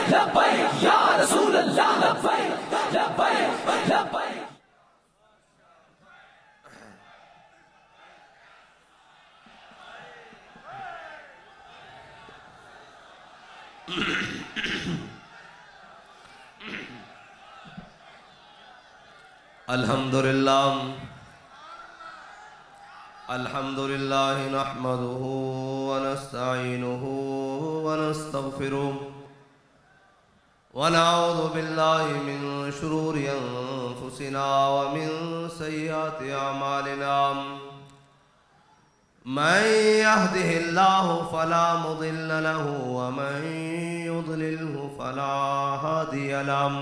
لبیک یا رسول اللہ لبیک لبیک لبیک. الحمدللہ نحمده ونستعینه ونستغفره ونعوذ باللہ من شرور انفسنا ومن سیئات اعمالنا من يهده الله فلا مضل له ومن يضلله فلا هادي له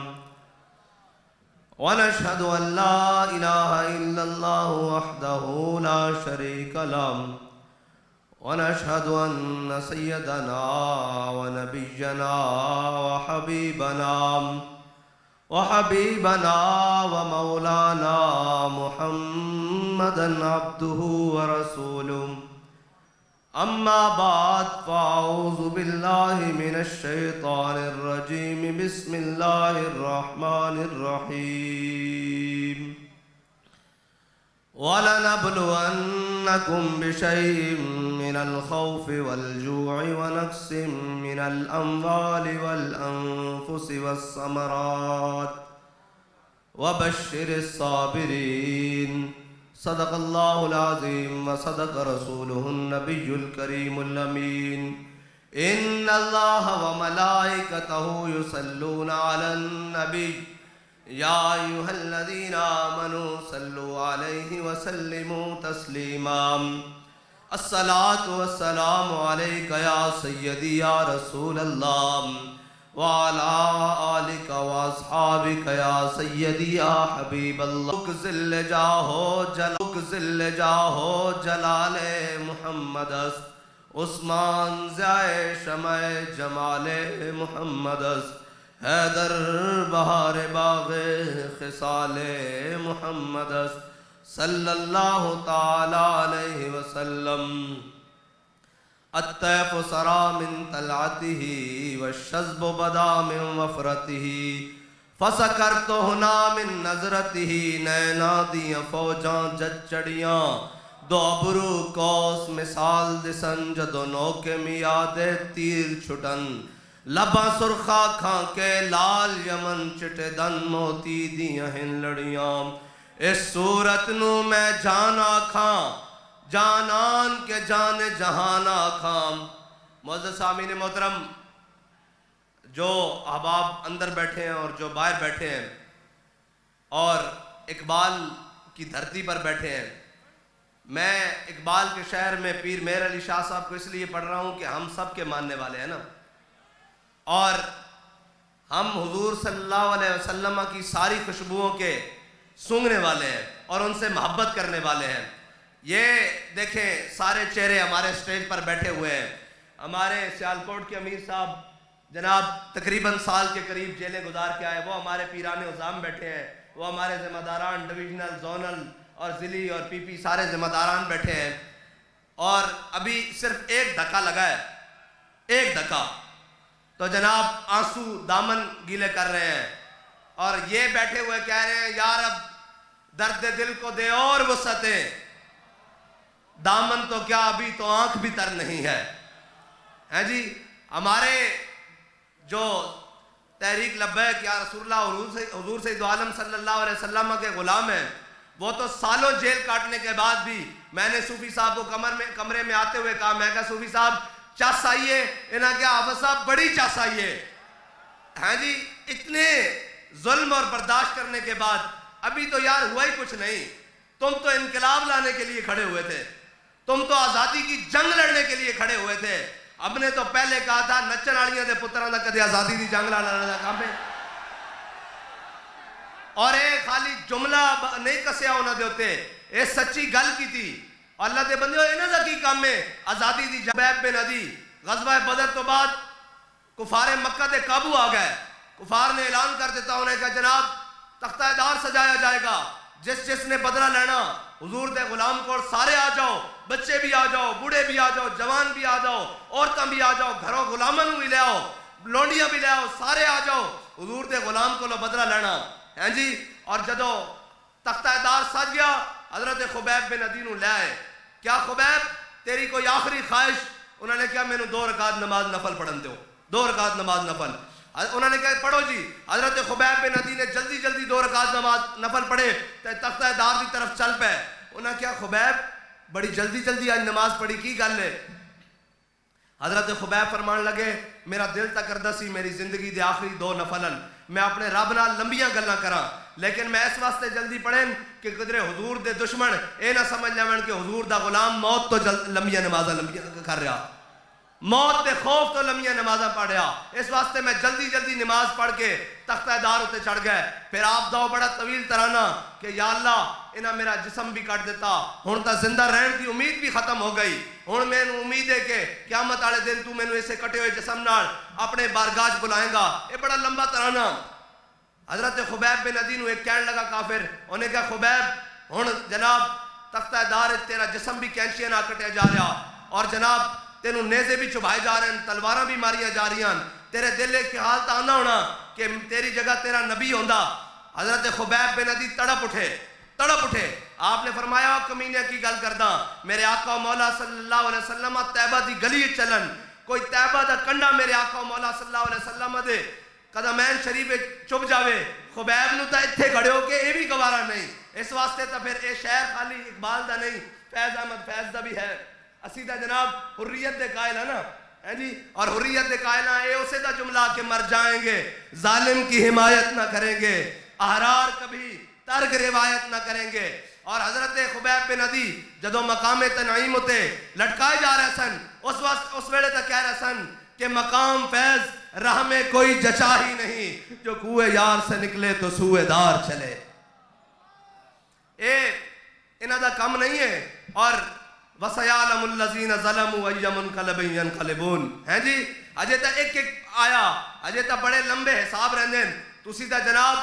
ونشهد أن لا إله إلا الله وحده لا شريك له ونشهد أن سيدنا ونبينا وحبيبنا ومولانا محمدا عبده ورسوله. أما بعد فأعوذ بالله من الشيطان الرجيم. بسم الله الرحمن الرحيم. وَلَنَبْلُوَنَّكُمْ بِشَيْءٍ مِّنَ الْخَوْفِ وَالْجُوعِ وَنَقْصٍ مِّنَ الْأَمْوَالِ وَالْأَنفُسِ وَالثَّمَرَاتِ وَبَشِّرِ الصَّابِرِينَ. صدق اللہ العظیم وصدق رسولہ النبی الکریم الامین. ان اللہ وملائکتہ یصلون علی النبی یا ایہا الذین آمنوا صلوا علیہ وسلموا تسلیما. الصلاة والسلام علیک یا سیدی یا رسول اللہ وعلى آلك واصحابك يا سيدي يا حبيب الله. ذل جاہو جلال محمد است عثمان زائے شمع جمال محمد است حیدر بہار باغ خصال محمد است صلی اللہ تعالی علیہ وسلم. الطیف سرا من طلعته والشذب بدا من وفرته فسکرت ہنا من نظرته. نینا دیاں فوجاں جج چڑیاں دو ابرو کوس مثال دسن جدو نوکے میاد تیر چھٹن لباں سرخا کھاں کے لال یمن چٹے دن موتی دیاں ہن لڑیاں. اس صورت نو میں جانا کھاں جانان کے جان جہان آخام. معزز سامعین محترم، جو احباب اندر بیٹھے ہیں اور جو باہر بیٹھے ہیں اور اقبال کی دھرتی پر بیٹھے ہیں، میں اقبال کے شہر میں پیر مہر علی شاہ صاحب کو اس لیے پڑھ رہا ہوں کہ ہم سب کے ماننے والے ہیں نا، اور ہم حضور صلی اللہ علیہ وسلم کی ساری خوشبوؤں کے سونگھنے والے ہیں اور ان سے محبت کرنے والے ہیں. یہ دیکھیں سارے چہرے ہمارے سٹیج پر بیٹھے ہوئے ہیں. ہمارے سیالکوٹ کے امیر صاحب جناب تقریباً سال کے قریب جیلیں گزار کے آئے، وہ ہمارے پیران عظام بیٹھے ہیں، وہ ہمارے ذمہ داران ڈویژنل زونل اور ضلعی اور پی پی سارے ذمہ داران بیٹھے ہیں. اور ابھی صرف ایک دھکا لگا ہے، ایک دھکا تو جناب آنسو دامن گیلے کر رہے ہیں اور یہ بیٹھے ہوئے کہہ رہے ہیں یا رب درد دل کو دے اور وسعتیں، دامن تو کیا ابھی تو آنکھ بھی تر نہیں ہے. جی ہمارے جو تحریک لبیک یا رسول اللہ حضور سید عالم صلی اللہ علیہ وسلم کے غلام ہیں، وہ تو سالوں جیل کاٹنے کے بعد بھی میں نے صوفی صاحب کو کمرے میں آتے ہوئے کہا، میں کہا صوفی صاحب چس آئیے، انہاں کیا حافظ صاحب بڑی چس آئیے. جی اتنے ظلم اور برداشت کرنے کے بعد ابھی تو یار ہوا ہی کچھ نہیں. تم تو انقلاب لانے کے لیے کھڑے ہوئے تھے، تم تو آزادی کی جنگ لڑنے کے لیے کھڑے ہوئے تھے. ہم نے تو پہلے کہا تھا نچن والیاں دے پتراں دا کدے آزادی دی جنگ لڑنے دا کام ہے، اور اے خالی جملہ نہیں کسیا انہاں دے ہوتے، اے سچی گل کی تھی. اللہ دے بندے انہاں دا کی کام ہے آزادی دی جنگ. حبیب بن عدی غزوہ بدر تو بعد کفار مکہ دے قابو آ گئے. کفار نے اعلان کر دیتا انہیں کہ جناب تختہ دار سجایا جائے گا، جس نے بدلہ لینا حضور دے غلام کو سارے آ جاؤ، بچے بھی آ جاؤ، بوڑھے بھی آ جاؤ، جوان بھی آ جاؤ، عورتاں بھی آ جاؤ، گھروں غلاموں بھی لے آؤ. لونڈیاں بھی لے آؤ، سارے آ جاؤ حضور دے غلام کو بدلہ لینا ہیں جی۔ اور جدو تختہ دار سج گیا حضرت خبیب بن عدی نو لے آئے، کیا خبیب تیری کوئی آخری خواہش؟ انہوں نے کہا مینوں 2 رکعت نماز نفل پڑھن دیو، 2 رکعت نماز نفل۔ انہوں نے کہا پڑھو جی۔ حضرت خبیب بن عدی نے جلدی جلدی 2 رکعت نماز نفل پڑھے تے تختہ دار کی طرف چل پے۔ انہوں نے کہا خبیب بڑی جلدی جلدی آج نماز پڑھی، کی گل ہے؟ حضرت خبیب فرمان لگے میرا دل تک کردہ سی میری زندگی دے آخری 2 نفلن میں اپنے رب نال لمبیاں گلاں کراں، لیکن میں اس واسطے جلدی پڑھیں کہ قدرے حضور دے دشمن اے نہ سمجھ لین کہ حضور دا غلام موت تو لمبیاں نمازاں لمبیاں کر رہا، موت دے خوف تو لمبیاں نمازاں پڑھ رہا، اس واسطے میں جلدی جلدی نماز پڑھ کے تختہ دار ہوتے چڑھ گئے۔ پھر آپ دو بڑا طویل ترانہ کہ یا اللہ انہاں میرا جسم بھی کٹ دیتا، ہن تا زندہ رہن کی امید بھی ختم ہو گئی، ہن میں امید ہے کہ قیامت والے دن تو مینوں اسے کٹے ہوئے جسم نال اپنے بارگاہ بلائیں گا۔ یہ بڑا لمبا ترانہ۔ حضرت خبیب بن عدی نو ایک کہنے لگا کافر، انہیں کہا خبیب ہن جناب تختہ دار تیرا جسم بھی کینچیاں نہ کٹیا جا رہا اور جناب تینوں نیزے بھی چبھائے جا رہے ہیں، تلواراں بھی ماریاں جا رہی ہیں، تیرے دل کے حال تا آنا ہونا کہ تیری جگہ تیرا نبی ہوندا۔ حضرت خبیب بن عدی تڑپ اٹھے۔ آپ نے فرمایا کمینے کی گل کردا، میرے آقا و مولا صلی اللہ علیہ وسلم طیبہ دی گلی چلن، کوئی طیبہ دا کنڈا میرے آقا و مولا صلی اللہ علیہ وسلم دے قدمین شریف چپ جاوے، خبیب نو تا اتھے کھڑے ہو کے اے بھی گوارا نہیں، اس واسطے تا پھر اے شہر خالی اقبال دا نہیں فیض احمد فیض دا بھی ہے۔ اسی دا جناب حریت دے قائل ہے نا جی، اور حریت دے قائل ہیں اسے دا جملہ کہ مر جائیں گے ظالم کی حمایت نہ کریں گے، احرار کبھی ترک روایت نہ کریں گے۔ اور حضرت خبیب بن عدی جدو مقام تنعیم ہوتے لٹکائے جا رہے سن اس ویلے تک کہہ رہے سن کہ مقام فیض راہ میں کوئی جچا ہی نہیں، جو کوئے یار سے نکلے تو سوئے دار چلے۔ انہاں دا کم نہیں ہے۔ اور وَسَيَعْلَمُ الَّذِينَ ظَلَمُوا أَيَّ مُنْقَلَبٍ يَنْقَلِبُونَ ہیں جی، اجے تا ایک آیا، اجے تا بڑے لمبے حساب رہندے ہیں۔ تسی تا جناب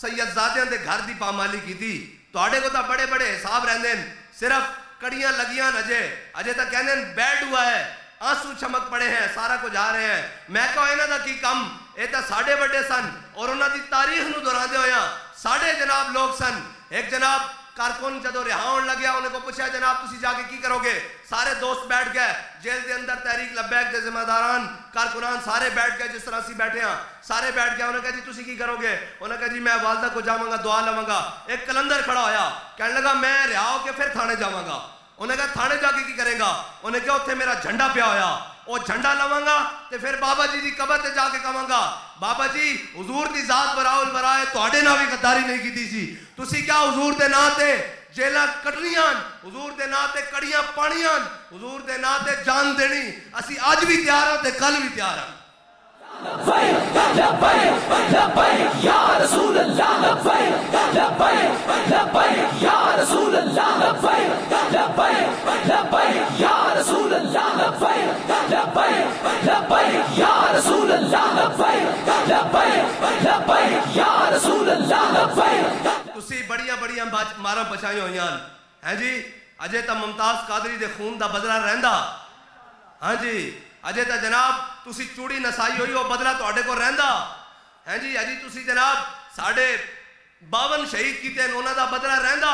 سید زادیاں دے گھر دی پامالی کی تھی، تو آڑے کو تا بڑے بڑے حساب رہندے ہیں، صرف کڑیاں لگیاں اجے تا کہندے ہیں بیڈ ہوا ہے، آنسو چمک پڑے ہیں، سارا کچھ آ رہے ہیں۔ میں کہو انہاں دا کی کم، اے تا ساڑھے بڑے سن اور انہاں دی تاریخ نو دوران دے ہویا ساڑھے جناب لوگ سن۔ ایک جناب کارکن جدو رہاؤن لگیا انہیں کو پوچھا جناب تسی جا کے کی کرو گے؟ سارے دوست بیٹھ گئے، جیل دے اندر تحریک لبیک دے ذمہ داران کارکنان سارے بیٹھ گئے، جس طرح سی بیٹھے ہیں سارے بیٹھ گئے۔ انہوں نے کہا جی تسی کی کرو گے؟ انہوں نے کہا جی میں والدہ کو جاواں گا دعا لواں گا۔ ایک کلندر کھڑا ہویا کہنے لگا میں رہا ہو کے پھر تھانے جاواں گا۔ انہوں نے کہا تھانے جا کے کی کریں گا؟ انہوں نے کہا اتھے میرا جھنڈا پیا ہویا، وہ جھنڈا لواں گا تے پھر بابا جی دی قبر تے جا کے کہاں گا بابا جی حضور دی ذات براؤ البرائے تواڈے نال بھی غداری نہیں کیتی سی، تسی کیا حضور دے نام تے جیلاں کٹنیاں، حضور دے نام تے کڑیاں پانیاں، حضور دے نام تے جان دینی، اسی آج بھی تیار ہاں تے کل بھی تیار ہاں۔ لبیک لبیک لبیک یا رسول اللہ، لبیک لبیک لبیک یا رسول اللہ، لبیک لبیک لبیک یا رسول اللہ، لبیک لبیک لبیک یا رسول اللہ، لبیک لبیک لبیک یا رسول اللہ، لبیک۔ تسی بڑیاں بڑیاں ماراں بچائی ہوئی ہیں جی، اجے تا ممتاز قادری دے خون دا بدلہ رہندا، ہاں جی اجے تا جناب تسی چوڑی نسائی ہوئی ہو بدلہ تو اڈے کو رہندا، ہیں جی اجی تسی جناب ساڑھے 52 شہید کیتے ہیں انہاں دا بدلہ رہندا،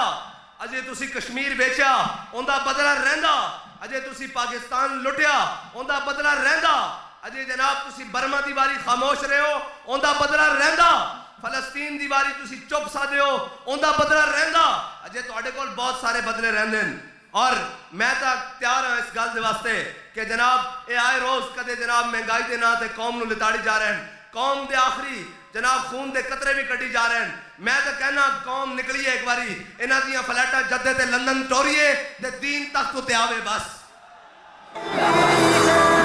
اجے تسی کشمیر بیچیا ان دا بدلہ رہندا، اجے تسی پاکستان لٹیا ان دا بدلہ رہندا، اجے جناب تسی برما دی باری خاموش رہے ہو ان دا بدلہ رہندا، فلسطین دی باری تسی چپ سادے ہو ان دا بدلہ رہندا، اجے تو اڈے کول بہت سارے بدلے رہندے ہیں۔ اور میں تا تیار ہوں اس گل دے واسطے کہ جناب اے آئے روز کدے جناب مہنگائی دے نا تے قوم نو لتاڑی جا رہے ہیں، قوم دے آخری جناب خون دے قطرے بھی کٹی جا رہے ہیں۔ میں تو کہنا قوم نکلیے ایک باری انہاں دیاں فلیٹاں جدے تے لندن ٹوریے تے دین تخت تے آوے بس۔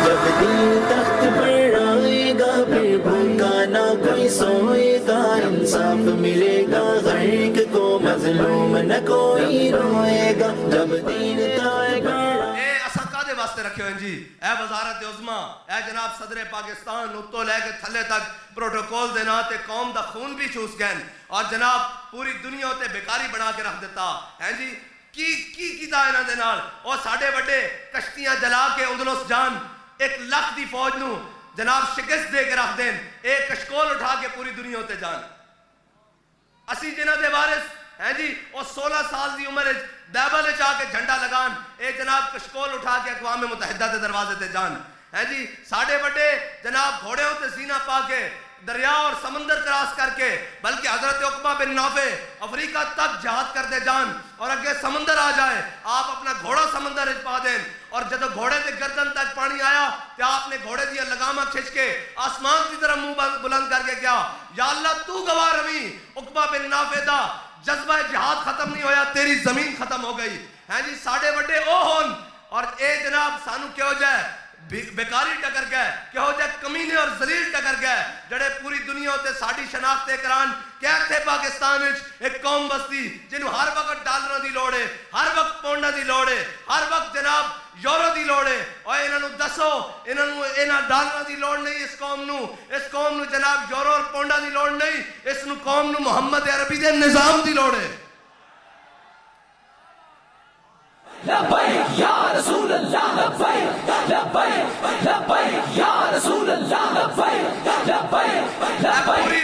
جب دین تخت پر آئے گا پھر بھوکا نہ کوئی سوئے گا، انصاف ملے گا غریق کو مظلوم نہ کوئی روئے گا، جب دین تخت پر اے اسا کادے واسطے رکھے ہوئے جی، اے وزارت عظمیٰ، اے جناب صدر پاکستان اتو لے کے تھلے تک پروٹوکول دینا تے قوم دا خون بھی چوس گئے اور جناب پوری دنیا تے بیکاری بنا کے رکھ دیتا ہے جی۔ کی دا انہاں دے نال اور ساڑھے بڑے کشتیاں جلا کے اندلس جان 1 لاکھ دی فوج نو جناب شکست دے کے رکھ دیں ایک کشکول اٹھا کے پوری دنیا تے جان اسی جنہ دے وارث ہیں جی اور 16 سال دی عمر دیبل چاہ کے جھنڈا لگان اے جناب کشکول اٹھا کے اقوام متحدہ دے دروازے تے جان ہیں جی ساڑھے بڑے جناب گھوڑے ہوتے سینہ پا کے دریا اور سمندر کراس کر کے بلکہ حضرت عقبہ بن نافع افریقہ تک جہاد کر دے جان اور اگے سمندر آ جائے آپ اپنا گھوڑا سمندر پا دیں اور جب گھوڑے دے گردن تک پانی آیا تو آپ نے گھوڑے دیا لگامہ کھچ کے آسمان کی طرف منہ بلند کر کے کیا یا اللہ تو گواہ روی عقبہ بن نافع دا جذبہ جہاد ختم نہیں ہویا تیری زمین ختم ہو گئی ہیں جی ساڑھے بڑے او ہون اور اے جناب سانو کیا ہو جائے بیکاری ٹکر گئے کہ ہو جائے کمینے اور ذلیل ٹکر گئے جڑے پوری دنیا ہوتے ساڑھی شناختے کران کیا تھے پاکستان ایک قوم بستی جنہوں ہر وقت ڈالروں دی لوڑے ہر وقت پونڈا دی لوڑے ہر وقت جناب یورو دی لوڑے اور انہوں دسو انہوں ڈالروں دی لوڑ نہیں اس قوم نو جناب یورو اور پونڈا دی لوڑ نہیں اس قوم نو محمد عربی دے نظام دی لوڑے لبیک یا رسول اللہ لبیک لبیک لبیک یا رسول اللہ لبیک لبیک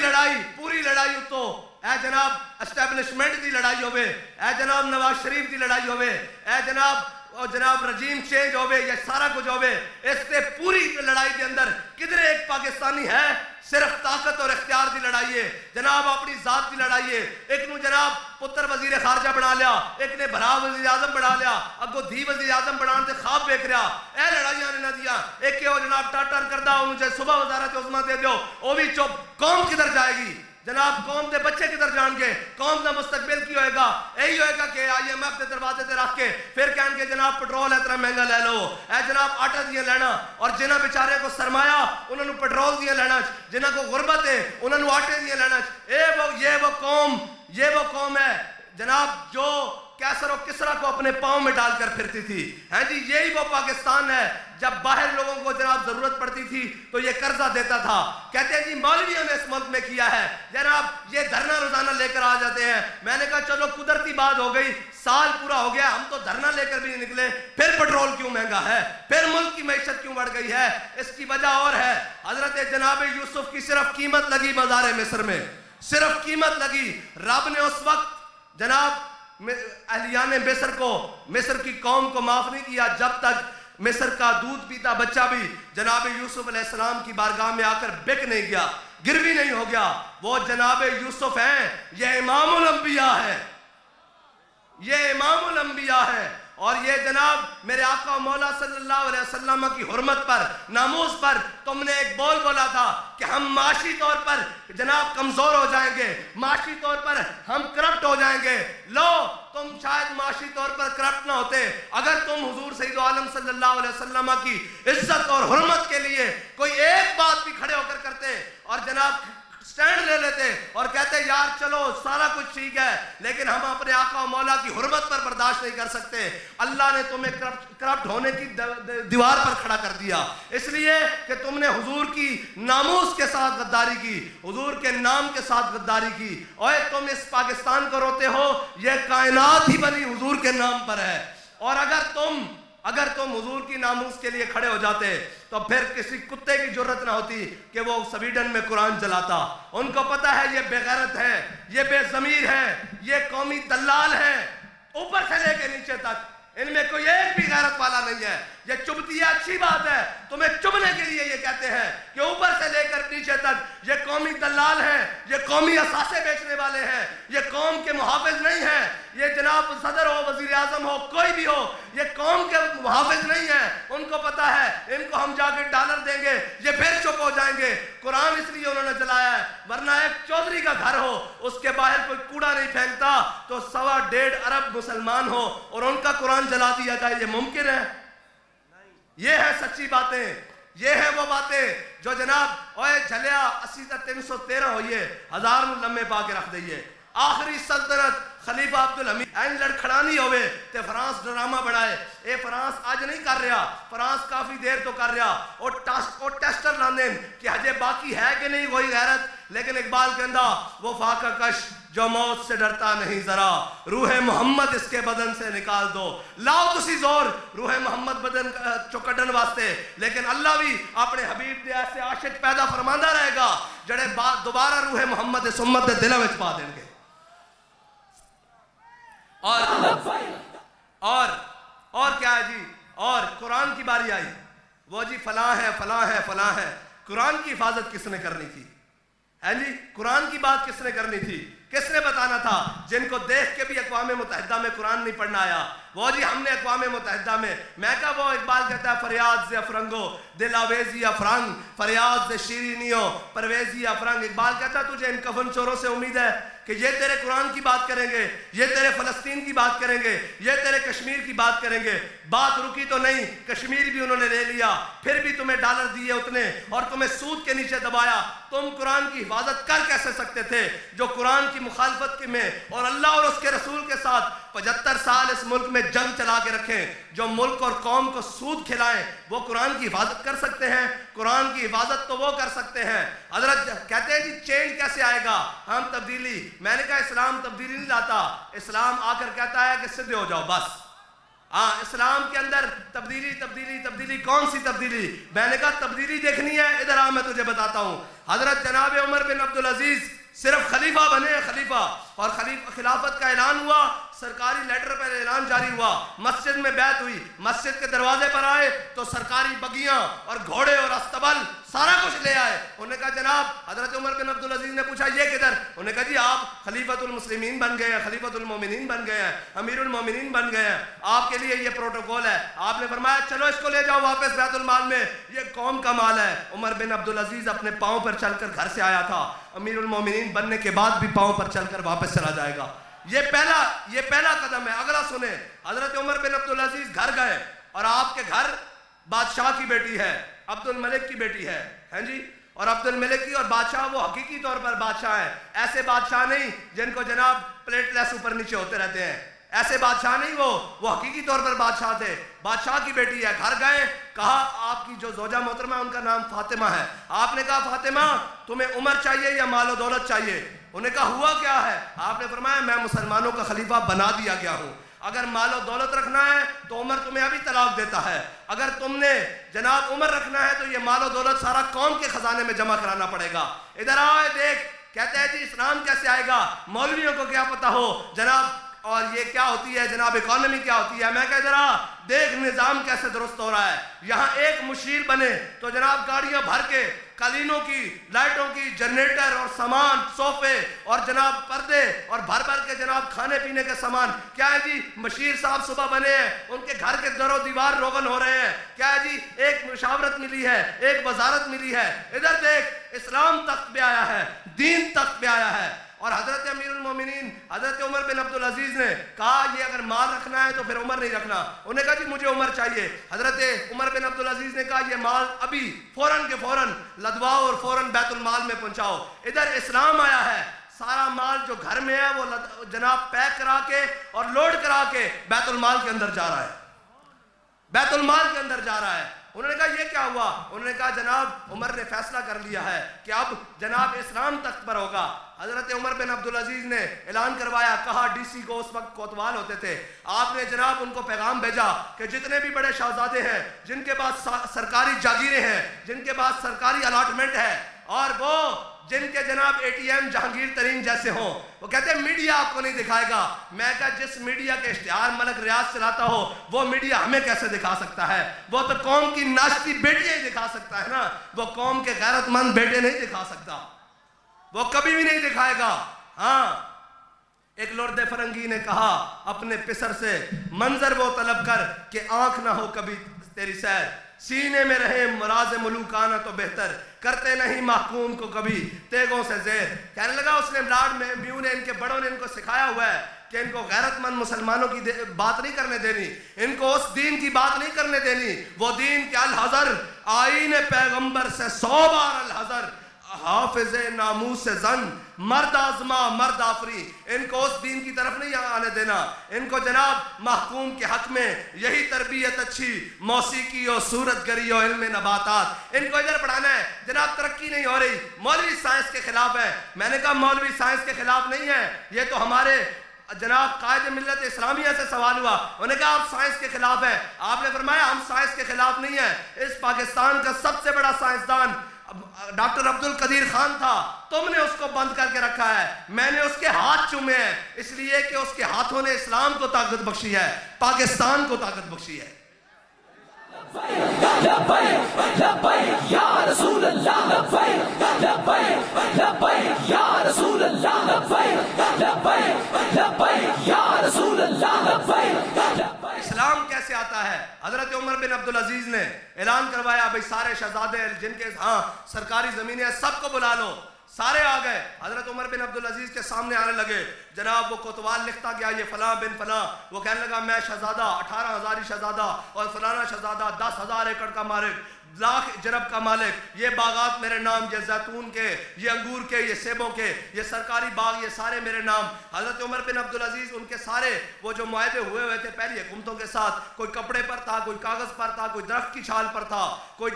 لبیک پوری لڑائی تو اے جناب اسٹیبلشمنٹ دی لڑائی ہوئے اے جناب نواز شریف دی لڑائی ہوئے اے جناب رجیم چینج ہوئے یا سارا کچھ ہوئے اس سے پوری لڑائی کے اندر کدھر ایک پاکستانی ہے صرف طاقت اور اختیار دی لڑائی ہے جناب اپنی ذات دی لڑائی ہے ایک نو جناب پتر وزیر خارجہ بنا لیا ایک نے بھرا وزیر اعظم بنا لیا اگو دھی وزیر اعظم بنانے سے خواب دیکھ رہا اے لڑائیاں نے نہ دیا ایک کہ وہ جناب ٹاٹر کردہ انہوں جائے صبح وزارت عظمہ دے دیو وہ بھی چپ قوم کدھر جائے گی جناب قوم دے بچے کدھر جان گے قوم دا مستقبل کی ہوئے گا یہی ہوئے گا کہ آئی ایم ایف دے دروازے تے رکھ کے پھر کہیں گے جناب پٹرول اتنا مہنگا لے لو اے جناب آٹا دیا لینا اور جنہ بیچارے کو سرمایہ انہوں نے پٹرول دیا لینا جنہ کو غربت ہے انہوں نے آٹے دیا لینا یہ وہ قوم ہے جناب جو کیسر و کسرا کو اپنے پاؤں میں ڈال کر پھرتی تھی ہیں جی یہی وہ پاکستان ہے جب باہر لوگوں کو جناب ضرورت پڑتی تھی تو یہ قرضہ دیتا تھا کہتے ہیں جی مولویوں نے اس ملک میں کیا ہے جناب یہ دھرنا روزانہ لے کر آ جاتے ہیں میں نے کہا چلو قدرتی بات ہو گئی سال پورا ہو گیا ہم تو دھرنا لے کر بھی نہیں نکلے پھر پٹرول کیوں مہنگا ہے پھر ملک کی معیشت کیوں بڑھ گئی ہے اس کی وجہ اور ہے حضرت جناب یوسف کی صرف قیمت لگی مزار مصر میں صرف قیمت لگی رب نے اس وقت جناب اہلیان مصر کو مصر کی قوم کو معاف نہیں کیا جب تک مصر کا دودھ پیتا بچہ بھی جناب یوسف علیہ السلام کی بارگاہ میں آ کر بک نہیں گیا گروی نہیں ہو گیا وہ جناب یوسف ہیں یہ امام الانبیاء ہے یہ امام الانبیاء ہے اور یہ جناب میرے آقا و مولا صلی اللہ علیہ وسلم کی حرمت پر ناموس پر تم نے ایک بول بولا تھا کہ ہم معاشی طور پر جناب کمزور ہو جائیں گے معاشی طور پر ہم کرپٹ ہو جائیں گے لو تم شاید معاشی طور پر کرپٹ نہ ہوتے اگر تم حضور سید عالم صلی اللہ علیہ وسلم کی عزت اور حرمت کے لیے کوئی ایک بات بھی کھڑے ہو کر کرتے اور جناب سٹینڈ لے لیتے اور کہتے یار چلو سارا کچھ ٹھیک ہے لیکن ہم اپنے آقا و مولا کی حرمت پر برداشت نہیں کر سکتے اللہ نے تمہیں کرپٹ ہونے کی دیوار پر کھڑا کر دیا اس لیے کہ تم نے حضور کی ناموس کے ساتھ غداری کی حضور کے نام کے ساتھ غداری کی اور تم اس پاکستان کو روتے ہو یہ کائنات ہی بنی حضور کے نام پر ہے اور اگر تم حضور کی ناموس کے لیے کھڑے ہو جاتے تو پھر کسی کتے کی جرت نہ ہوتی کہ وہ سویڈن میں قرآن جلاتا ان کو پتا ہے یہ بے غیرت ہے یہ بے ضمیر ہے یہ قومی دلال ہے اوپر سے لے کے نیچے تک ان میں کوئی ایک بھی غیرت والا نہیں ہے یہ چبتی ہے اچھی بات ہے تمہیں چبنے کے لیے یہ کہتے ہیں کہ اوپر سے لے کر نیچے تک یہ قومی دلال ہیں یہ قومی اثاثے بیچنے والے ہیں یہ قوم کے محافظ نہیں ہیں یہ جناب صدر ہو وزیر اعظم ہو کوئی بھی ہو یہ قوم کے محافظ نہیں ہیں ان کو پتا ہے ان کو ہم جا کے ڈالر دیں گے یہ پھر چپ ہو جائیں گے قرآن اس لیے انہوں نے جلایا ہے ورنہ ایک چودھری کا گھر ہو اس کے باہر کوئی کوڑا نہیں پھینکتا تو 1.5 ارب مسلمان ہو اور ان کا قرآن جلا دیا جائے یہ ممکن ہے یہ ہے سچی باتیں یہ ہے وہ باتیں جو جناب اوے جھلیا 80 تا 313 ہوئیے 1000 لمحے پا کے رکھ دئیے آخری سلطنت خلیفہ عبدالحمید این لڑکھڑانی ہوئے تے فرانس ڈرامہ بڑھائے اے فرانس آج نہیں کر رہا فرانس کافی دیر تو کر رہا اور ٹیسٹر لاندیں کہ ہجے باقی ہے کہ نہیں کوئی غیرت لیکن اقبال کہندا وہ فاقہ کش جو موت سے ڈرتا نہیں ذرا، روح محمد اس کے بدن سے نکال دو. لاؤ تسی زور روح محمد بدن چو کڈن واسطے، لیکن اللہ بھی اپنے حبیب دے ایسے عاشق پیدا فرماندا رہے گا جڑے دوبارہ روح محمد اس امت دے دلوں وچ پا دیں گے. اور کیا ہے جی، اور قرآن کی باری آئی، وہ جی فلاں ہے فلاں ہے فلاں ہے. قرآن کی حفاظت کس نے کرنی تھی؟ ہے جی قرآن کی بات کس نے کرنی تھی؟ کس نے بتانا تھا؟ جن کو دیکھ کے بھی اقوام متحدہ میں قرآن نہیں پڑھنا آیا، وہ جی ہم نے اقوام متحدہ میں کہا وہ اقبال کہتا ہے فریاد سے افرنگو دل آویزی افرنگ، فریاد سے شیرینیوں پرویزی افرنگ. اقبال کہتا ہے تجھے ان کفن چوروں سے امید ہے کہ یہ تیرے قرآن کی بات کریں گے، یہ تیرے فلسطین کی بات کریں گے، یہ تیرے کشمیر کی بات کریں گے. بات رکی تو نہیں، کشمیر بھی انہوں نے لے لیا، پھر بھی تمہیں ڈالر دیے اتنے اور تمہیں سود کے نیچے دبایا. تم قرآن کی حفاظت کر کیسے سکتے تھے جو قرآن کی مخالفت میں اور اللہ اور اس کے رسول کے ساتھ 75 سال اس ملک میں جنگ چلا کے رکھیں، جو ملک اور قوم کو سود کھلائیں؟ وہ قرآن کی حفاظت کر سکتے ہیں؟ قرآن کی حفاظت تو وہ کر سکتے ہیں. حضرت کہتے ہیں جی چینج کیسے آئے گا؟ ہم تبدیلی. میں نے کہا اسلام تبدیلی نہیں لاتا، اسلام آ کر کہتا ہے کہ سدھے ہو جاؤ بس. ہاں اسلام کے اندر تبدیلی تبدیلی تبدیلی، کون سی تبدیلی؟ میں نے کہا تبدیلی دیکھنی ہے ادھر آ میں تجھے بتاتا ہوں. حضرت جناب عمر بن عبدالعزیز صرف خلیفہ بنے، خلیفہ، اور خلافت کا اعلان ہوا، سرکاری لیٹر پر اعلان جاری ہوا، مسجد میں بیعت ہوئی، مسجد کے دروازے پر آئے تو سرکاری بگیاں اور گھوڑے اور استبل سارا کچھ لے آئے. انہوں نے کہا جناب، حضرت عمر بن عبدالعزیز نے پوچھا یہ کدھر؟ انہوں نے کہا جی آپ خلیفۃ المسلمین بن گئے ہیں، خلیفۃ المومنین بن گئے ہیں، امیر المومنین بن گئے ہیں، آپ کے لیے یہ پروٹوکول ہے. آپ نے فرمایا چلو اس کو لے جاؤ واپس بیت المال میں، یہ قوم کا مال ہے. عمر بن عبدالعزیز اپنے پاؤں پر چل کر گھر سے آیا تھا، امیر المومنین بننے کے بعد بھی پاؤں پر چل کر واپس چلا جائے گا. یہ پہلا قدم ہے. اگلا سنیں، حضرت عمر بن عبدالعزیز گھر گئے اور آپ کے گھر بادشاہ کی بیٹی ہے، عبد الملک کی بیٹی ہے، ہیں جی، اور عبد الملک کی اور بادشاہ وہ حقیقی طور پر بادشاہ ہیں، ایسے بادشاہ نہیں جن کو جناب پلیٹ لیس اوپر نیچے ہوتے رہتے ہیں، ایسے بادشاہ نہیں، وہ حقیقی طور پر بادشاہ تھے. بادشاہ کی بیٹی ہے. گھر گئے، کہا آپ کی جو زوجہ محترمہ ان کا نام فاطمہ ہے. آپ نے کہا فاطمہ تمہیں عمر چاہیے یا مال و دولت چاہیے؟ انہوں نے کہا ہوا کیا ہے؟ آپ نے فرمایا میں مسلمانوں کا خلیفہ بنا دیا گیا ہوں، اگر مال و دولت رکھنا ہے تو عمر تمہیں ابھی طلاق دیتا ہے، اگر تم نے جناب عمر رکھنا ہے تو یہ مال و دولت سارا قوم کے خزانے میں جمع کرانا پڑے گا. ادھر آئے دیکھ. کہتے ہیں جی اسلام کیسے آئے گا؟ مولویوں کو کیا پتا ہو جناب، اور یہ کیا ہوتی ہے جناب اکانومی کیا ہوتی ہے؟ میں کہا ذرا دیکھ نظام کیسے درست ہو رہا ہے. یہاں ایک مشیر بنے تو جناب گاڑیاں بھر کے قالینوں کی، لائٹوں کی، جنریٹر اور سامان، صوفے اور جناب پردے اور بھر کے جناب کھانے پینے کے سامان. کیا ہے جی مشیر صاحب صبح بنے ہیں، ان کے گھر کے در و دیوار روغن ہو رہے ہیں. کیا ہے جی ایک مشاورت ملی ہے، ایک وزارت ملی ہے. ادھر دیکھ اسلام تخت پہ آیا ہے، دین تخت پہ آیا ہے. اور حضرت امیر المومنین حضرت عمر بن عبدالعزیز نے کہا یہ اگر مال رکھنا ہے تو پھر عمر نہیں رکھنا. انہوں نے کہا جی مجھے عمر چاہیے. حضرت عمر بن عبدالعزیز نے کہا یہ مال ابھی فوراً کے فوراً لدواؤ اور فوراً بیت المال میں پہنچاؤ. ادھر اسلام آیا ہے، سارا مال جو گھر میں ہے وہ جناب پیک کرا کے اور لوڈ کرا کے بیت المال کے اندر جا رہا ہے، بیت المال کے اندر جا رہا ہے. انہوں نے کہا یہ کیا ہوا؟ انہوں نے کہا جناب عمر نے فیصلہ کر لیا ہے کہ اب جناب اسلام تخت پر ہوگا. حضرت عمر بن عبدالعزیز نے اعلان کروایا، کہا ڈی سی کو، اس وقت کوتوال ہوتے تھے، آپ نے جناب ان کو پیغام بھیجا کہ جتنے بھی بڑے شہزادے ہیں جن کے پاس سرکاری جاگیریں ہیں، جن کے پاس سرکاری الاٹمنٹ ہے، اور وہ جن کے جناب اے ٹی ایم جہانگیر ترین جیسے ہوں، وہ کہتے ہیں میڈیا آپ کو نہیں دکھائے گا. میں کہا جس میڈیا کے اشتہار ملک ریاض چلاتا ہو وہ میڈیا ہمیں کیسے دکھا سکتا ہے؟ وہ تو قوم کی ناشتی بیٹیاں ہی دکھا سکتا ہے نا، وہ قوم کے غیرت مند بیٹے نہیں دکھا سکتا، وہ کبھی بھی نہیں دکھائے گا. ہاں ایک لرد فرنگی نے کہا اپنے پسر سے، منظر وہ طلب کر کہ آنکھ نہ ہو کبھی تیری سیر، سینے میں رہے مراز ملوکانہ تو بہتر، کرتے نہیں محکوم کو کبھی تیگوں سے زیر. کہنے لگا اس نے لارڈ میو نے، ان کے بڑوں نے ان کو سکھایا ہوا ہے کہ ان کو غیرت مند مسلمانوں کی بات نہیں کرنے دینی، ان کو اس دین کی بات نہیں کرنے دینی، وہ دین کہ الحذر آئین پیغمبر سے 100 بار الحذر، حافظ ناموس زن مرد آزما مرد آفری، ان کو اس دین کی طرف نہیں آنے دینا، ان کو جناب محکوم کے حق میں یہی تربیت اچھی موسیقی اور صورت گری اور علم نباتات، ان کو ادھر پڑھانا ہے۔ جناب ترقی نہیں ہو رہی، مولوی سائنس کے خلاف ہے۔ میں نے کہا مولوی سائنس کے خلاف نہیں ہے، یہ تو ہمارے جناب قائد ملت اسلامیہ سے سوال ہوا، انہوں نے کہا آپ سائنس کے خلاف ہیں۔ آپ نے فرمایا ہم سائنس کے خلاف نہیں ہیں، اس پاکستان کا سب سے بڑا سائنسدان ڈاکٹر عبدالقدیر خان تھا، تم نے اس کو بند کر کے رکھا ہے، میں نے اس کے ہاتھ چومے ہیں، اس لیے کہ اس کے ہاتھوں نے اسلام کو طاقت بخشی ہے، پاکستان کو طاقت بخشی ہے۔ لبیک لبیک یا رسول اللہ، لبیک لبیک لبیک یا رسول اللہ، لبیک لبیک لبیک یا رسول اللہ، لبیک لبیک۔ اسلام کیسے آتا ہے؟ حضرت عمر بن عبدالعزیز نے اعلان کروایا بھئی سارے شہزادے جن کے سرکاری زمینیں سب کو بلا لو، سارے آ گئے۔ حضرت عمر بن عبدالعزیز کے سامنے آنے لگے، جناب وہ کوتوال لکھتا گیا یہ فلاں بن فلاں، وہ کہنے لگا میں شہزادہ 18,000 شہزادہ اور فلانا شہزادہ 10,000 ایکڑ کا مالک، لاکھ جرب کا مالک، یہ باغات میرے نام، یہ زیتون کے، یہ انگور کے، یہ سیبوں کے، یہ سرکاری باغ، یہ سارے میرے نام۔ حضرت عمر بن عبدالعزیز ان کے سارے وہ جو معاہدے ہوئے تھے پہلی حکومتوں کے ساتھ، کوئی کپڑے پر تھا، کوئی کاغذ پر تھا، کوئی درخت کی چھال پر تھا، کوئی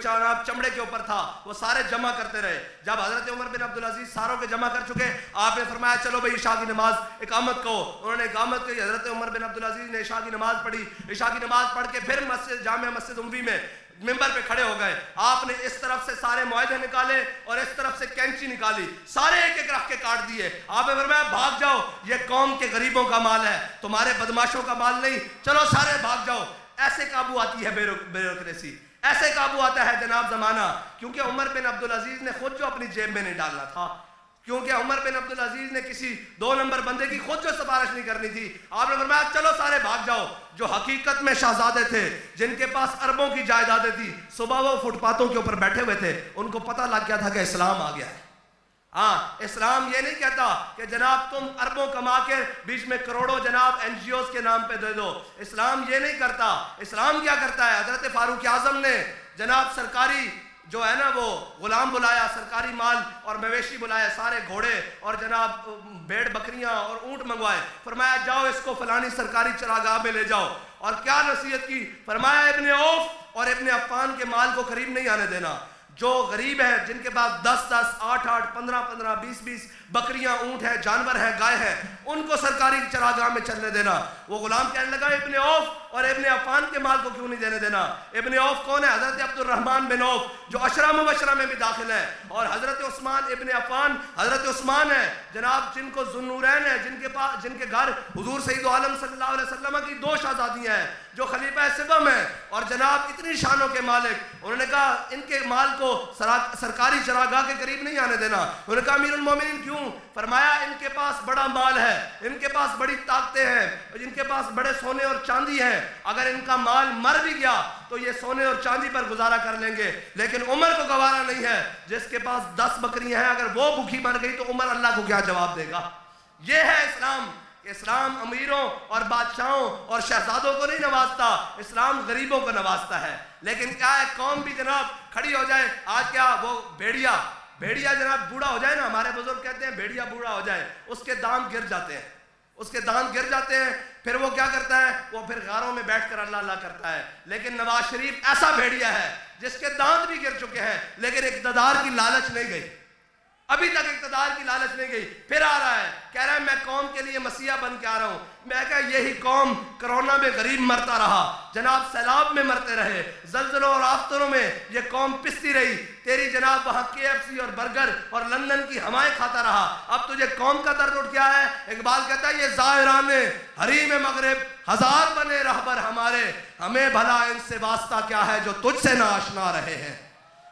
چمڑے کے اوپر تھا، وہ سارے جمع کرتے رہے۔ جب حضرت عمر بن عبدالعزیز ساروں کے جمع کر چکے، آپ نے فرمایا چلو بھئی عشاء کی نماز اقامت کو، انہوں نے اقامت کی۔ حضرت عمر بن عبدالعزیز نے عشاء کی نماز پڑھی، عشاء کی نماز پڑھ کے پھر جامع مسجد اموی میں ممبر پہ کھڑے ہو گئے۔ آپ نے اس طرف سے سارے معاہدے نکالے اور اس طرف سے کینچی نکالی، سارے ایک ایک رکھ کے کاٹ دیے۔ آپ نے فرمایا بھاگ جاؤ، یہ قوم کے غریبوں کا مال ہے، تمہارے بدماشوں کا مال نہیں، چلو سارے بھاگ جاؤ۔ ایسے قابو آتی ہے بیوروکریسی، ایسے قابو آتا ہے جناب زمانہ، کیونکہ عمر بن عبدالعزیز نے خود جو اپنی جیب میں نہیں ڈالنا تھا، کیونکہ عمر بن عبدالعزیز نے کسی 2 نمبر بندے کی خود جو سفارش نہیں کرنی تھی، آپ نے فرمایا چلو سارے بھاگ جاؤ۔ جو حقیقت میں شہزادے تھے، جن کے پاس اربوں کی جائیدادیں تھی، صبح وہ فٹ پاتھوں کے اوپر بیٹھے ہوئے تھے، ان کو پتہ لگ گیا تھا کہ اسلام آ گیا ہے۔ اسلام یہ نہیں کہتا کہ جناب تم اربوں کما کے بیچ میں کروڑوں جناب NGOs کے نام پہ دے دو، اسلام یہ نہیں کرتا۔ اسلام کیا کرتا ہے؟ حضرت فاروق اعظم نے جناب سرکاری جو ہے نا وہ غلام بلایا، سرکاری مال اور مویشی بلائے، سارے گھوڑے اور جناب بھیڑ بکریاں اور اونٹ منگوائے، فرمایا جاؤ اس کو فلانی سرکاری چراگاہ میں لے جاؤ، اور کیا نصیحت کی؟ فرمایا ابن عوف اور ابن عفان کے مال کو قریب نہیں آنے دینا، جو غریب ہیں جن کے پاس 10-10 8-8 15-15 20-20 بکریاں اونٹ ہیں، جانور ہیں، گائے ہیں، ان کو سرکاری چراگاہ میں چلنے دینا۔ وہ غلام کہنے لگا ابن عوف اور ابن عفان کے مال کو کیوں نہیں دینے دینا؟ ابن عوف کون ہے؟ حضرت عبد الرحمن بن عوف جو عشرہ مبشرہ میں بھی داخل ہے، اور حضرت عثمان ابن عفان حضرت عثمان ہے جناب، جن کو ذوالنورین ہے، جن کے گھر حضور سید عالم صلی اللہ علیہ وسلم کی 2 شہزادیاں ہیں، جو خلیفہ سبم ہیں اور جناب اتنی شانوں کے مالک۔ انہوں نے کہا ان کے مال کو سرکاری چراگاہ کے قریب نہیں آنے دینا۔ انہوں نے کہا امیر المومنین کیوں؟ فرمایا ان کے پاس بڑا مال ہے، ان کے پاس بڑی طاقتیں ہیں، ان کے پاس بڑے سونے اور چاندی ہیں، اگر ان کا مال مر بھی گیا تو یہ سونے اور چاندی پر گزارا کر لیں گے، لیکن عمر کو گوارا نہیں ہے، جس کے پاس 10 بکریاں ہیں، اگر وہ بھوکی مر گئی تو عمر اللہ کو کیا جواب دے گا؟ یہ ہے اسلام۔ اسلام امیروں اور بادشاہوں اور شہزادوں کو نہیں نوازتا، اسلام غریبوں کو نوازتا ہے۔ لیکن کیا ہے، قوم بھی جناب کھڑی ہو جائے، آج کیا وہ بھیڑیا جناب بوڑھا ہو جائے نا، ہمارے بزرگ کہتے ہیں بھیڑیا بوڑھا ہو جائے، اس کے دانت گر جاتے ہیں، اس کے دانت گر جاتے ہیں، پھر وہ کیا کرتا ہے؟ وہ پھر غاروں میں بیٹھ کر اللہ اللہ کرتا ہے۔ لیکن نواز شریف ایسا بھیڑیا ہے جس کے دانت بھی گر چکے ہیں، لیکن اقتدار کی لالچ نہیں گئی، ابھی تک اقتدار کی لالچ نہیں گئی، پھر آ رہا ہے، کہہ رہا ہے میں قوم کے لیے مسیحا بن کے آ رہا ہوں۔ میں کہا یہی قوم کرونا میں غریب مرتا رہا، جناب سیلاب میں مرتے رہے، زلزلوں اور آفتوں میں یہ قوم پستی رہی، تیری جناب وہاں KFC اور برگر اور لندن کی ہوائیں کھاتا رہا، اب تجھے قوم کا درد اٹھ گیا ہے۔ اقبال کہتا ہے یہ ظاہران حریم مغرب ہزار بنے رہبر ہمارے، ہمیں بھلا ان سے واسطہ کیا ہے جو تجھ سے نہ آشنا رہے ہیں۔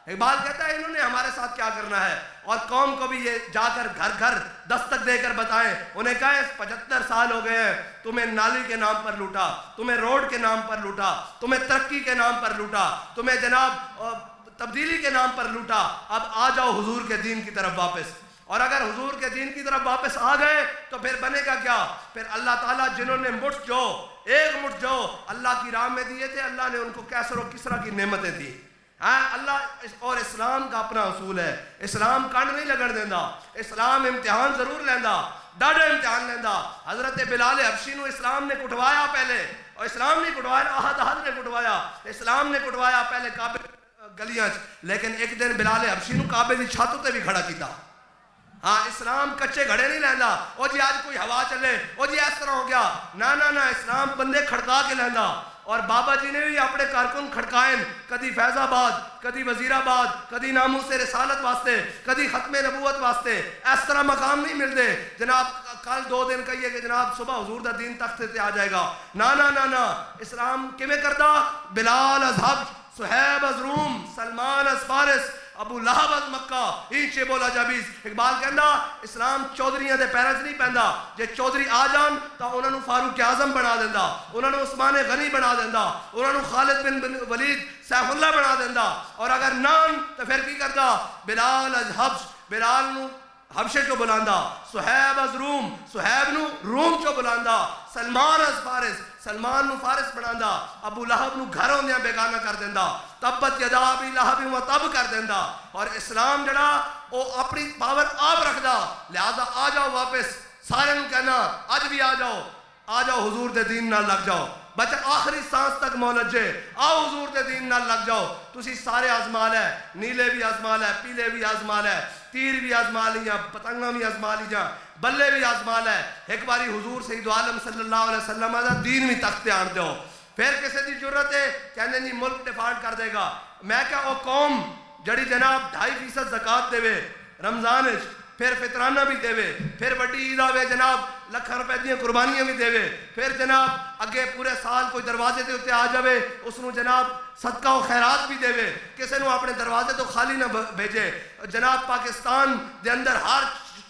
اقبال کہتا ہے انہوں نے ہمارے ساتھ کیا کرنا ہے، اور قوم کو بھی یہ جا کر گھر گھر دستک دے کر بتائیں۔ انہیں کہا 75 سال ہو گئے ہیں، تمہیں نالی کے نام پر لوٹا، تمہیں روڈ کے نام پر لوٹا، تمہیں ترقی کے نام پر لوٹا، تمہیں جناب تبدیلی کے نام پر لوٹا، اب آ جاؤ حضور کے دین کی طرف واپس۔ اور اگر حضور کے دین کی طرف واپس آ گئے تو پھر بنے گا کیا؟ پھر اللہ تعالیٰ جنہوں نے ایک مٹھ جو اللہ کی راہ میں دیے تھے، اللہ نے ان کو کیسر و کسرا کی نعمتیں دی، اللہ اور اسلام کا اپنا اصول ہے. اسلام کنڈ نہیں لگن دینا. اسلام امتحان ضرور لینا, ڈاڈا امتحان لینا. حضرت بلال حبشی نو اسلام نے کٹوایا پہلے, اور اسلام نہیں کٹوایا, احد نے کٹوایا. اسلام نے کٹوایا پہلے کعبے گلیاں, لیکن ایک دن بلال حبشی نو کعبے دی چھت تے بھی کھڑا کیتا. ہاں, اسلام کچے گھڑے نہیں لینا. او جی آج کوئی ہوا چلے, او جی اس طرح ہو گیا, نہ اسلام بندے کھڑکا کے لینا. اور بابا جی نے بھی اپنے کارکن کھڑکائیں, کدی فیض آباد, کدی وزیر آباد, کدی ناموس رسالت واسطے, کدی ختم نبوت واسطے. اس طرح مقام نہیں ملتے جناب. کل 2 دن کہیے کہ جناب صبح حضور دا دین تخت تے آ جائے گا. نہ اسلام کیویں کردا؟ بلال از حبش, صہیب از روم, سلمان از فارس, ابو لہب از مکہ, ایچے بولا جابیز. اقبال کہندا اسلام چودھریاں دے پیراں وچ نہیں پیندا. جے چودھری آ جان تاں انہاں نوں فاروق اعظم بنا دیندا, انہاں نوں عثمان غنی بنا دیندا, انہاں نوں خالد بن ولید سیف اللہ بنا دیندا. اور اگر نان تے پھر کی کردا؟ بلال از حبش, بلال نوں حبشے چو بلاندا. صہیب از روم, صہیب نو روم چو بلاندا. سلمان از فارس, سلمان نو فارس بناندا. ابو لہب نو گھر ہوندیاں بیگانہ کر دیندا. تبت یدا ابی لہب و تب کر دیندا. اور اسلام جڑا او اپنی پاور آپ رکھدا. لہذا آ جاؤ واپس, سارے نو کہنا اج بھی آ جاؤ حضور دے دین نال لگ جاؤ. بچہ آخری سانس تک مولت جے, آؤ حضور دے دین نال لگ جاؤ. تسی سارے آزما لے, نیلے بھی آزما لے, پیلے بھی آزما لے, تیر بھی آزما لیاں, پتنگاں بھی آزما لیاں, بلے بھی آزما لے. ایک باری حضور سید عالم صلی اللہ علیہ وسلم دا دین بھی تخت آن دیو. پھر کسی دی جرت ہے کہنے نہیں ملک ڈیفالٹ کر دے گا. میں کیا او قوم جڑی جناب 2.5% زکات دے وے رمضان وچ, پھر فطرانہ بھی دے وے, پھر وڈی عید آوے جناب لکھاں روپے دیاں قربانیاں بھی دے وے, پھر جناب اگے پورے سال کوئی دروازے تے اتے آ جاوے اس نو جناب صدقہ و خیرات بھی دے وے, کسے نو اپنے دروازے تو خالی نہ بھیجے. جناب پاکستان دے اندر ہر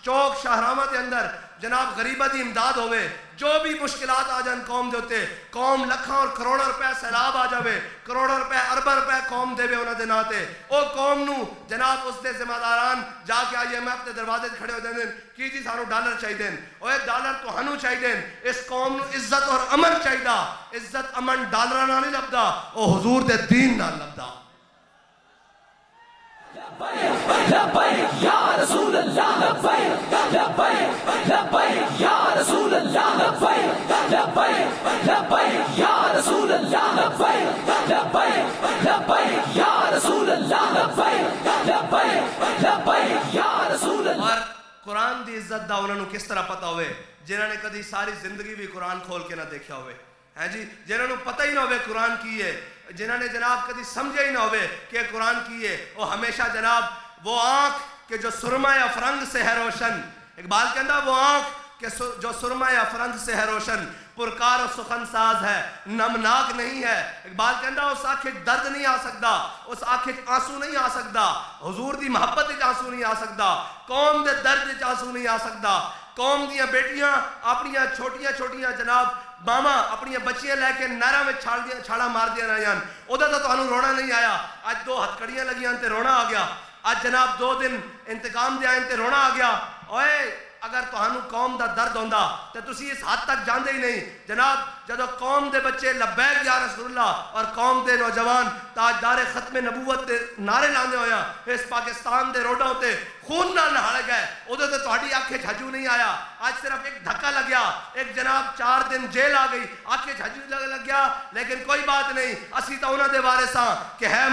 چوک شاہراواں دے اندر جناب غریبہ دی امداد ہوئے. جو بھی مشکلات آ جان قوم دے ہوتے, قوم لکھاں اور کروڑا روپے سیلاب آ جاوے, کروڑا روپے اربا روپے قوم دے وے انہاں دے ناتے. او قوم نو جناب اس دے ذمہ داران جا کے IMF دے دروازے کھڑے ہو جاندے کی جی سانو ڈالر چاہیے, اوے ڈالر تہانوں چاہیے. اس قوم نو عزت اور امن چاہیے. عزت امن ڈالراں نال نہیں لبدا, او حضور دے دین نال لبدا. لبیک یا رسول اللہ, لبیک لبیک یا رسول اللہ, لبیک یا رسول اللہ, لبیک یا رسول اللہ, لبیک یا رسول اللہ. اور قرآن دی عزت دا انہاں نوں کس طرح پتہ ہوئے جنہاں نے کدی ساری زندگی بھی قرآن کھول کے نہ دیکھا ہوئے, ہے جی, جنہاں نوں پتہ ہی نہ ہوئے قرآن کی ہے, جنہاں نے جناب کدی سمجھا ہی نہ ہوئے کہ قرآن کی ہے. وہ ہمیشہ جناب وہ آنکھ کہ جو سرما یا فرنگ سے ہے روشن, اقبال کہندا وہ آنکھ کہ جو سرما یا فرنگ سے ہے روشن, پرکار و سخن ساز ہے, نمناک نہیں ہے. اقبال کہندا اس آنکھ درد نہیں آ سکتا, اس آنکھ آنسو نہیں آ سکتا, حضور دی محبت وچ آنسو نہیں آ سکتا, قوم دے درد وچ آنسو نہیں آ سکتا. قوم دیاں بیٹیاں اپنیاں چھوٹیاں جناب ماما اپنی بچیاں لے کے نہراں وچ چھاڑا مار دیا رہیاں, اودے تے تانوں رونا نہیں آیا. اج 2 ہتھکڑیاں لگیاں تے رونا آ گیا. اج جناب 2 دن انتقام دے آئے تے رونا آ گیا. اوئے اگر تہانوں قوم دا درد ہوندا تے تسی اس حد تک جاندے ہی نہیں. جناب جدو قوم دے بچے لبیک یا رسول اللہ اور قوم دے نوجوان تاجدار ختم نبوت دے نعرے لاندے ہویا اس پاکستان دے روڈاں تے خون نال نہاڑے گئے, اودے تے تہاڈی اکھے جھجو نہیں آیا. آج صرف ایک دھکا لگیا, ایک جناب 4 دن جیل آ گئی, اکھے جھجو لگ گیا, لیکن کوئی بات نہیں. اسی تا انہاں دے وارث ہاں کہ ہے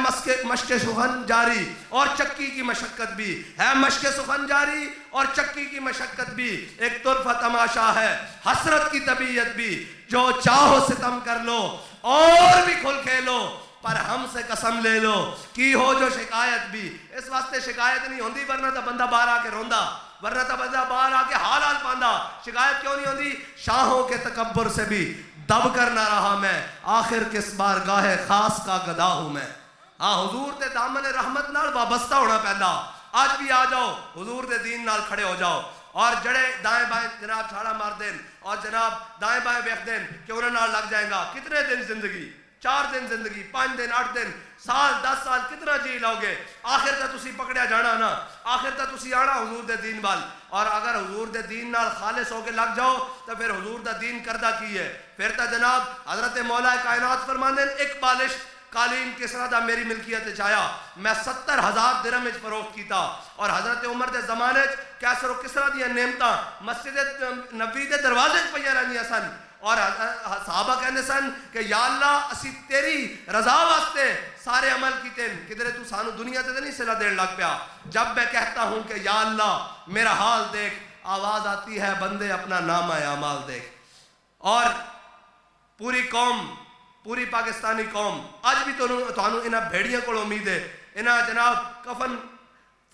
مشق سخن جاری اور چکی کی مشقت بھی, ہے مشق سخن جاری اور چکی کی مشقت بھی. ایک طرفہ تماشا ہے حسرت کی طبیعت بھی, جو چاہو ستم کر لو اور بھی کھل کھیلو, پر ہم سے قسم لے لو کی ہو جو شکایت بھی. اس واسطے شکایت نہیں ہوندی ورنہ تا بندہ باہر آ کے روندا, ورنہ تا بندہ باہر آ کے حال پاندا. شکایت کیوں نہیں ہوندی؟ شاہوں کے تکبر سے بھی دب کر نہ رہا میں, آخر کس بارگاہ خاص کا گدا ہوں میں. ہاں حضور دے دامن رحمت نال وابستہ ہونا پیندا. آج بھی آ جاؤ حضور دے دین نال کھڑے ہو جاؤ, اور جڑے دائیں بائیں جناب چھاڑا مار دین اور جناب دائیں بائیں بیخ دین کہ انہوں نال لگ جائیں گا. کتنے دن زندگی؟ 4 دن زندگی, 5 دن, 8 دن, سال, 10 سال کتنا جی لاؤ گے؟ آخر تا تسی پکڑیا جانا نا, آخر تا تسی آنا حضور دے دین وال. اور اگر حضور دے دین نال خالص ہو کے لگ جاؤ تو پھر حضور دا دین کردہ کی ہے. پھر تا جناب حضرت مولا کائنات فرماندے ایک بالش قالین کسرا دا میری ملکیت چایا میں 70,000 درہم وچ فروخت کیتا اور حضرت عمر دے زمانے کیسر و کسرا دیا نعمتاں مسجد نبوی دے دروازے پہ رہنیاں سن اور صحابہ کہنے سن کہ یا اللہ اسی تیری رضا واسطے سارے عمل کیتے ہیں کدھر تو سانو دنیا تے نہیں صلہ دین لگ پیا جب میں کہتا ہوں کہ یا اللہ میرا حال دیکھ آواز آتی ہے بندے اپنا نامہ اعمال دیکھ اور پوری قوم پوری پاکستانی قوم آج بھی تو انہاں بھیڑیاں کو امید ہے انہاں جناب کفن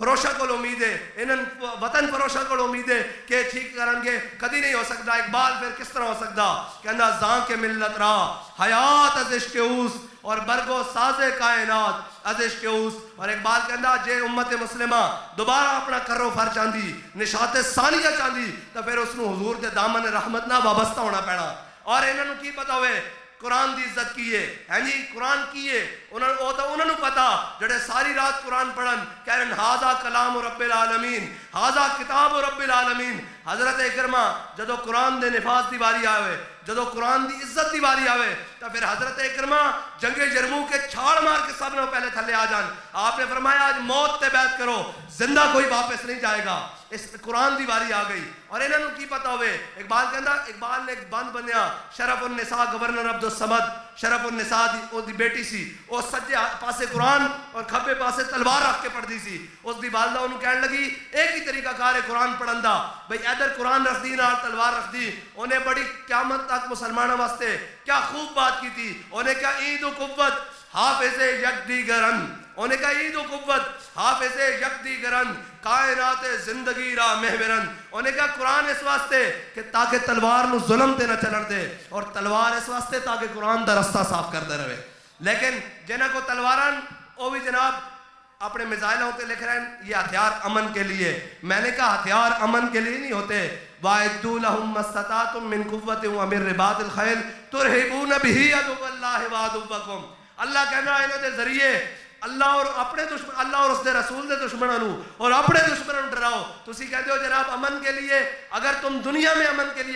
فروشہ کو امید ہے انہاں وطن فروشہ کو امید ہے کہ ٹھیک کرن گے کدی نہیں ہو سکتا اقبال پھر کس طرح ہو سکتا کہنا زاں کے ملت را حیات از عشق اوس اور برگو ساز کائنات از عشق اوس اور اقبال کہنا جے امت مسلمہ دوبارہ اپنا کرو فر چاندی نشات ثانیہ چاندی تو پھر اس نو حضور دے دامن رحمت نہ وابستہ ہونا پینا اور انہاں نو کی پتا ہوئے قرآن دی عزت کیے ہیں جی قرآن کیے انہوں نے پتا جڑے ساری رات قرآن پڑھن کہن ہاذا کلام رب العالمین ہاذا کتاب رب العالمین حضرت اکرمہ جدو قرآن دے نفاذ دی باری آوے جدو قرآن دی عزت دی باری آوے تو پھر حضرت اکرمہ جنگ جرمو کے چھاڑ مار کے سب نے پہلے تھلے آ جان آپ نے فرمایا آج موت تے بیعت کرو زندہ کوئی واپس نہیں جائے گا اس قرآن دی باری آ گئی اور انہوں نے کی پتا ہوئے اقبال کہندا اقبال نے ایک بند بنیا شرف النساء گورنر عبدالصمد شرف النساء دی بیٹی سی وہ سجے پاسے قرآن اور کھبے پاسے تلوار رکھ کے پڑھتی سی اس دی والدہ انہوں کہنے لگی ایک ہی طریقہ کار ہے قرآن پڑھن دا بھئی ادھر قرآن رکھ دی نال تلوار رکھ دی انہیں بڑی قیامت تک مسلمانوں واسطے کیا خوب بات کی تھی انہیں کیا عید و قوت حافظ یک دیگرن انہیں کہا عید و قوت حافظ یک دیگرن کائنات زندگی را محورن انہیں کہا قرآن اس واسطے کہ تاکہ تلوار نو ظلم تے نہ چلن دے اور تلوار اس واسطے تاکہ قرآن دا رستہ صاف کر دے رہے لیکن جنہ کو تلواران وہ بھی جناب اپنے میزائل ہوتے لکھ رہے ہیں یہ ہتھیار امن کے لیے میں نے کہا ہتھیار امن کے لیے نہیں ہوتے وَاعِدُّوا لَهُم مَّا اسْتَطَعْتُم مِّن قُوَّةٍ وَمِن رِّبَاطِ الْخَيْلِ تُرْهِبُونَ بِهِ عَدُوَّ اللَّهِ وَعَدُوَّكُمْ اللہ کہنا ہے انہوں دے ذریعے اللہ اور اپنے دشمن اللہ اور اس دے رسول دے دشمنوں اور اپنے دشمنوں ڈراؤ تسی کہتے ہو جناب امن کے لیے اگر تم دنیا میں امن کے لیے